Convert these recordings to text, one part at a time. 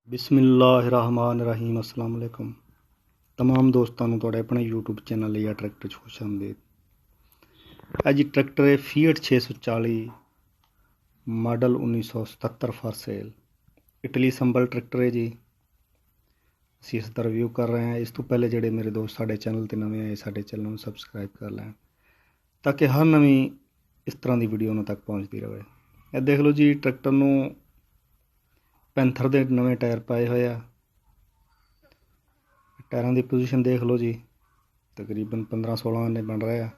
ਬਿਸਮਿਲ੍ਲਾਹਿਰਰਹਿਮਾਨਿਰਰਹੀਮ। अस्सलाम वालेकुम। तमाम दोस्तों ਨੂੰ ਤੁਹਾਡੇ ਆਪਣੇ YouTube ਚੈਨਲ ਲਈਆ ਟਰੈਕਟਰ 'ਚ ਖੁਸ਼ ਆਮਦੀਦ। ਇਹ ਜੀ ਟਰੈਕਟਰ ਹੈ Fiat 640 model 1977 for sale. Italy ਸੰਬਲ ਟਰੈਕਟਰ ਹੈ ਜੀ। ਅਸੀਂ ਇਸ ਦਾ ਰਿਵਿਊ ਕਰ ਰਹੇ ਹਾਂ। ਇਸ ਤੋਂ ਪਹਿਲੇ ਜਿਹੜੇ ਮੇਰੇ ਦੋਸਤ ਸਾਡੇ ਚੈਨਲ 'ਤੇ ਨਵੇਂ ਆਏ, ਸਾਡੇ ਚੈਨਲ ਨੂੰ ਸਬਸਕ੍ਰਾਈਬ ਕਰ ਲੈਣ ਤਾਂ ਕਿ ਹਰ ਨਵੀਂ ਇਸ ਤਰ੍ਹਾਂ ਦੀ ਵੀਡੀਓ ਉਹਨਾਂ ਤੱਕ ਪਹੁੰਚਦੀ ਰਹੇ। ਇਹ ਦੇਖ ਲਓ ਜੀ, ਟਰੈਕਟਰ ਨੂੰ ਪੈਂਥਰ ਦੇ ਨਵੇਂ ਟਾਇਰ ਪਾਏ ਹੋਏ ਆ। ਟਾਇਰਾਂ ਦੀ ਪੋਜੀਸ਼ਨ ਦੇਖ ਲਓ ਜੀ, ਤਕਰੀਬਨ 15-16 ਨੇ ਬਣ ਰਿਹਾ।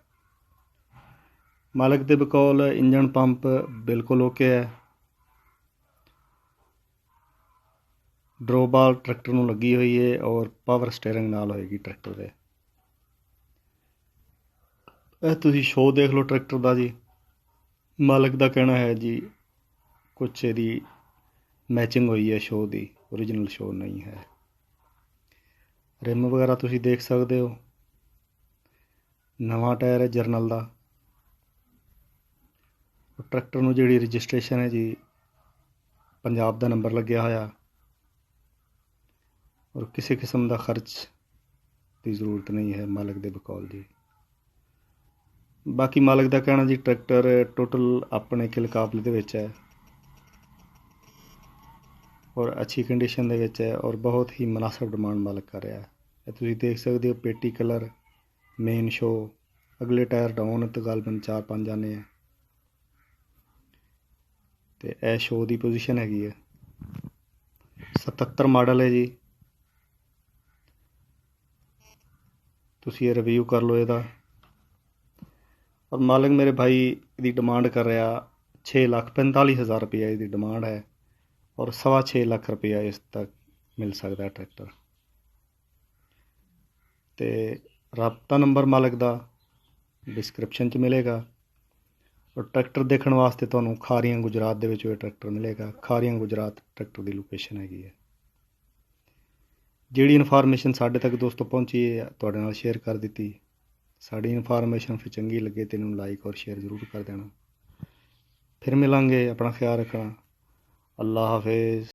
ਮਾਲਕ ਦੇ ਬਕੌਲ ਇੰਜਣ ਪੰਪ ਬਿਲਕੁਲ ਓਕੇ ਹੈ। ਡਰੋਬਾਲ ਟਰੈਕਟਰ ਨੂੰ ਲੱਗੀ ਹੋਈ ਹੈ ਔਰ ਪਾਵਰ ਸਟੀਅਰਿੰਗ ਨਾਲ ਹੋਏਗੀ ਟਰੈਕਟਰ ਦੇ। ਇਹ ਤੁਸੀਂ ਸ਼ੋਅ ਦੇਖ ਲਓ ਟਰੈਕਟਰ ਦਾ ਜੀ। ਮਾਲਕ ਦਾ ਕਹਿਣਾ ਹੈ ਜੀ ਕੁਛ ਇਹਦੀ ਮੈਚਿੰਗ ਹੋਈ ਹੈ ਸ਼ੋਅ ਦੀ, ਓਰੀਜਨਲ ਸ਼ੋਅ ਨਹੀਂ ਹੈ। ਰਿਮ ਵਗੈਰਾ ਤੁਸੀਂ ਦੇਖ ਸਕਦੇ ਹੋ, ਨਵਾਂ ਟਾਇਰ ਹੈ ਜਰਨਲ ਦਾ। ਟਰੈਕਟਰ ਨੂੰ ਜਿਹੜੀ ਰਜਿਸਟ੍ਰੇਸ਼ਨ ਹੈ ਜੀ, ਪੰਜਾਬ ਦਾ ਨੰਬਰ ਲੱਗਿਆ ਹੋਇਆ ਔਰ ਕਿਸੇ ਕਿਸਮ ਦਾ ਖਰਚ ਦੀ ਜ਼ਰੂਰਤ ਨਹੀਂ ਹੈ ਮਾਲਕ ਦੇ ਬਕੌਲ ਜੀ। ਬਾਕੀ ਮਾਲਕ ਦਾ ਕਹਿਣਾ ਜੀ ਟਰੈਕਟਰ ਟੋਟਲ ਆਪਣੇ ਕਿਲ ਕਾਬਲੇ ਦੇ ਵਿੱਚ ਹੈ ਔਰ ਅੱਛੀ ਕੰਡੀਸ਼ਨ ਦੇ ਵਿੱਚ ਹੈ ਔਰ ਬਹੁਤ ਹੀ ਮੁਨਾਸਬ ਡਿਮਾਂਡ ਮਾਲਕ ਕਰ ਰਿਹਾ ਹੈ। ਇਹ ਤੁਸੀਂ ਦੇਖ ਸਕਦੇ ਹੋ ਪੇਟੀ ਕਲਰ, ਮੇਨ ਸ਼ੋ, ਅਗਲੇ ਟਾਇਰ ਡਾਊਨ ਤਕਰੀਬਨ 4-5 ਆਨੇ ਹੈ ਤੇ ਇਹ ਸ਼ੋ ਦੀ ਪੋਜੀਸ਼ਨ ਹੈਗੀ ਹੈ। 77 ਮਾਡਲ ਹੈ ਜੀ। ਤੁਸੀਂ ਇਹ ਰਿਵਿਊ ਕਰ ਲਓ ਇਹਦਾ। ਔਰ ਮਾਲਕ ਮੇਰੇ ਭਾਈ ਇਹਦੀ ਡਿਮਾਂਡ ਕਰ ਰਿਹਾ 6,45,000 ਰੁਪਇਆ ਇਹਦੀ ਡਿਮਾਂਡ ਹੈ ਔਰ 6.25 ਲੱਖ ਰੁਪਇਆ ਇਸ ਤੱਕ ਮਿਲ ਸਕਦਾ ਟਰੈਕਟਰ। ਤੇ ਰਾਬਤਾ ਨੰਬਰ ਮਾਲਕ ਦਾ ਡਿਸਕ੍ਰਿਪਸ਼ਨ 'ਚ ਮਿਲੇਗਾ ਔਰ ਟਰੈਕਟਰ ਦੇਖਣ ਵਾਸਤੇ ਤੁਹਾਨੂੰ ਖਾਰੀਆਂ ਗੁਜਰਾਤ ਦੇ ਵਿੱਚ ਇਹ ਟਰੈਕਟਰ ਮਿਲੇਗਾ। ਖਾਰੀਆਂ ਗੁਜਰਾਤ ਟਰੈਕਟਰ ਦੀ ਲੋਕੇਸ਼ਨ ਹੈਗੀ ਹੈ। ਜਿਹੜੀ ਇਨਫੋਰਮੇਸ਼ਨ ਸਾਡੇ ਤੱਕ ਦੋਸਤੋ ਪਹੁੰਚੀ ਹੈ ਤੁਹਾਡੇ ਨਾਲ ਸ਼ੇਅਰ ਕਰ ਦਿੱਤੀ। ਸਾਡੀ ਇਨਫੋਰਮੇਸ਼ਨ ਫਿਰ ਚੰਗੀ ਲੱਗੇ ਤਾਂ ਇਹਨੂੰ ਲਾਈਕ ਔਰ ਸ਼ੇਅਰ ਜ਼ਰੂਰ ਕਰ ਦੇਣਾ। ਫਿਰ ਮਿਲਾਂਗੇ, ਆਪਣਾ ਖਿਆਲ ਰੱਖਣਾ। ਅੱਲਾ ਹਾਫਿਜ਼।